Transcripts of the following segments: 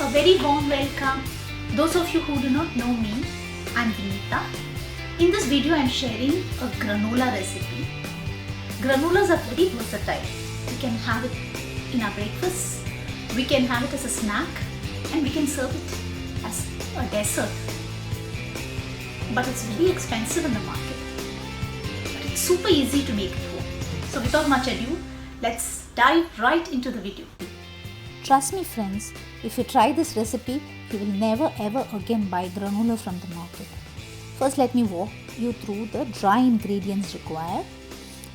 A very warm welcome. Those of you who do not know me, I'm Vinita. In this video, I'm sharing a granola recipe. Granolas are very versatile. We can have it in our breakfast, we can have it as a snack, and we can serve it as a dessert. But it's very expensive in the market. But it's super easy to make at home. So without much ado, let's dive right into the video. Trust me friends, if you try this recipe, you will never ever again buy granola from the market. First let me walk you through the dry ingredients required.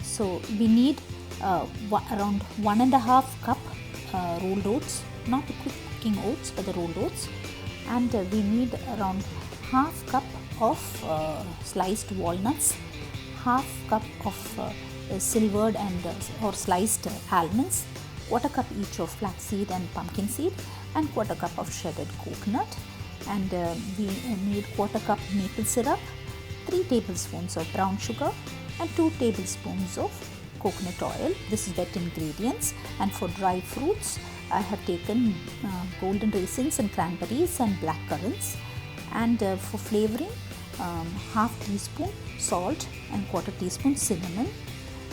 So we need around 1.5 cup rolled oats, not the quick cooking oats but the rolled oats, and we need around half cup of sliced walnuts, half cup of silvered and or sliced almonds, quarter cup each of flaxseed and pumpkin seed, and quarter cup of shredded coconut, and we need quarter cup maple syrup, 3 tablespoons of brown sugar, and 2 tablespoons of coconut oil. This is wet ingredients. And for dry fruits, I have taken golden raisins and cranberries and black currants. And for flavoring, half teaspoon salt and quarter teaspoon cinnamon.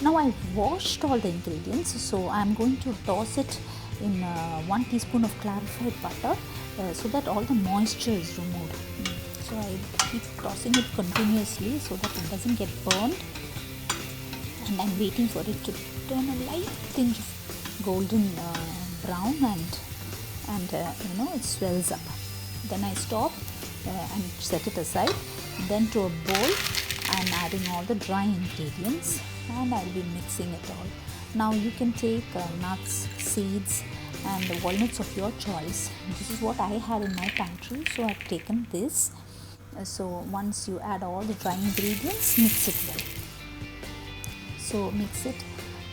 Now I washed all the ingredients, so I am going to toss it in 1 teaspoon of clarified butter so that all the moisture is removed. So I keep tossing it continuously so that it doesn't get burned, and I'm waiting for it to turn a light tinge of golden brown and it swells up. Then I stop and set it aside. Then to a bowl I'm adding all the dry ingredients and I'll be mixing it all. Now you can take nuts, seeds and the walnuts of your choice. This is what I had in my pantry, so I've taken this. So once you add all the dry ingredients, mix it well. So mix it.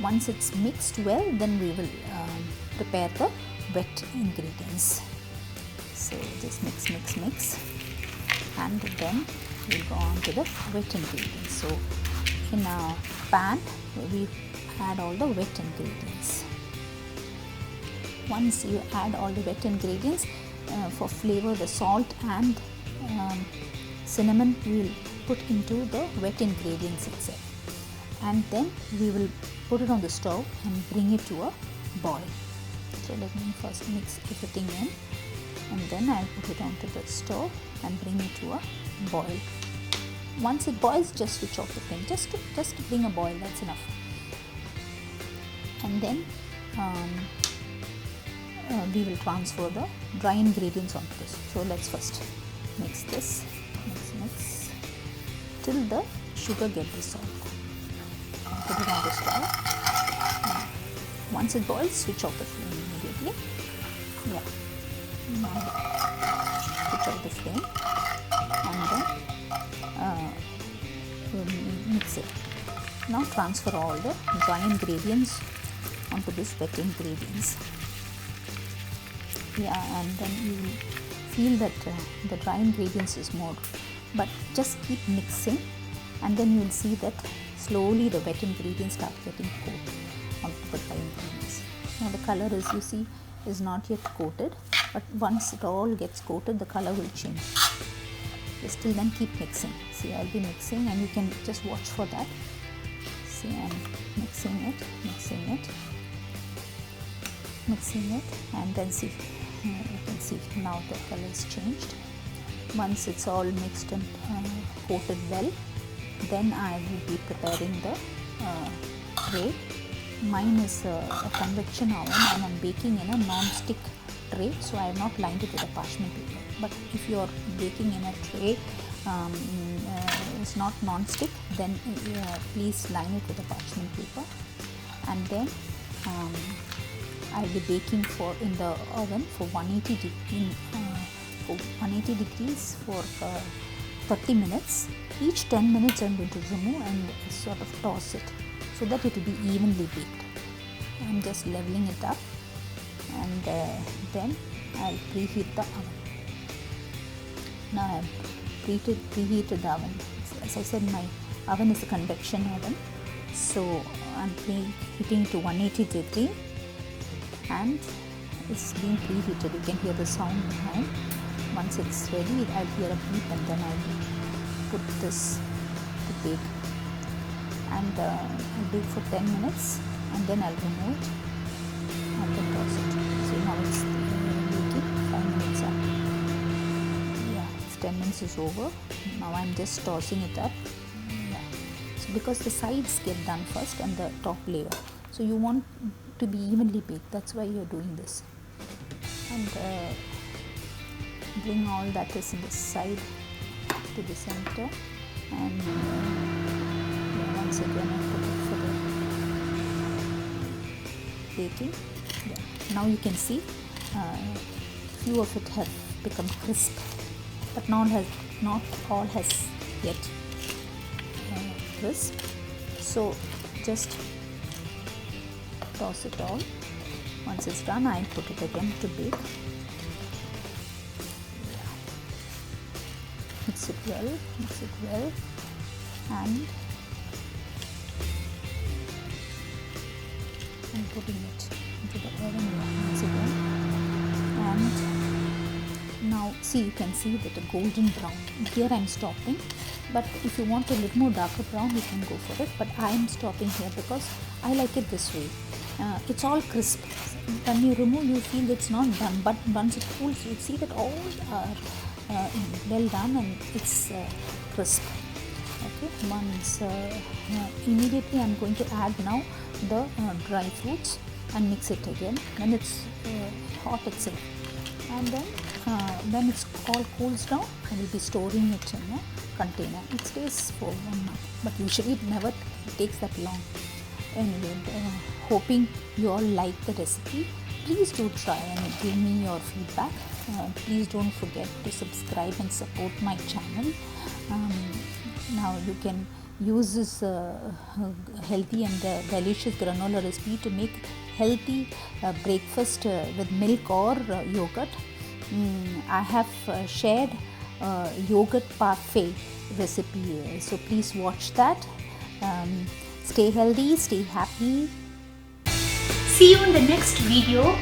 Once it's mixed well, then we will prepare the wet ingredients. So just mix, and then we'll go on to the wet ingredients. So in a pan, we add all the wet ingredients. Once you add all the wet ingredients, for flavor, the salt and cinnamon we will put into the wet ingredients itself, and then we will put it on the stove and bring it to a boil. So let me first mix everything in, and then I'll put it onto the stove and bring it to a boil. Once it boils, just switch off the flame, just to bring a boil, that's enough. And then we will transfer the dry ingredients onto this. So let's first mix this, mix till the sugar gets dissolved. Put it on the stove. Once it boils, switch off the flame immediately. Now switch off the flame and then mix it. Now transfer all the dry ingredients onto this wet ingredients. And then you will feel that the dry ingredients is more, but just keep mixing, and then you will see that slowly the wet ingredients start getting coated onto the dry ingredients. Now the color, as you see, is not yet coated, but once it all gets coated, the color will change. Just till then keep mixing. See, I'll be mixing and you can just watch for that. See, I'm mixing it, and then see, you can see now the color is changed. Once it's all mixed and coated well, then I will be preparing the tray. Mine is a convection oven and I'm baking in a non-stick tray, so I have not lined it with a parchment paper. But if you are baking in a tray, it's not non-stick, then please line it with a parchment paper. And then I'll be baking in the oven for 180 degrees for 30 minutes. Each 10 minutes I'm going to remove and sort of toss it so that it will be evenly baked. I'm just leveling it up, and then I'll preheat the oven. Now I have preheated the oven. As I said, my oven is a convection oven, so I'm preheating to 180 degree, and is being preheated. You can hear the sound behind. Once it's ready, I'll hear a beep and then I'll put this to bake. And I'll bake for 10 minutes and then I'll remove it and then toss it. So now it's baking, 5 minutes up. Yeah, it's 10 minutes is over. Now I'm just tossing it up. Yeah. So because the sides get done first and the top layer. So you want to be evenly baked. That's why you're doing this. And bring all that is in the side to the center. And once again I put it for the baking. Yeah. Now you can see few of it have become crisp, but not all has yet crisp. So just toss it all. Once it's done, I put it again to bake. Yeah. Mix it well, and I'm putting it into the oven once again. And now see, you can see that a golden brown. Here I'm stopping, but if you want a little more darker brown, you can go for it. But I am stopping here because I like it this way. It's all crisp. When you remove, you feel it's not done, but once it cools, you see that all are well done and it's crisp. Okay, once immediately I'm going to add now the dry fruits and mix it again when it's hot itself. And then when it's all cools down, I will be storing it in a container. It stays for 1 month, but usually it never takes that long. Anyway, hoping you all like the recipe. Please do try and give me your feedback. Please don't forget to subscribe and support my channel. Now you can use this healthy and delicious granola recipe to make healthy breakfast with milk or yogurt. I have shared yogurt parfait recipe, so please watch that. Stay healthy, stay happy. See you in the next video.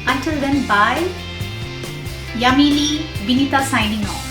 Until then, bye. Yummily, Vinita signing off.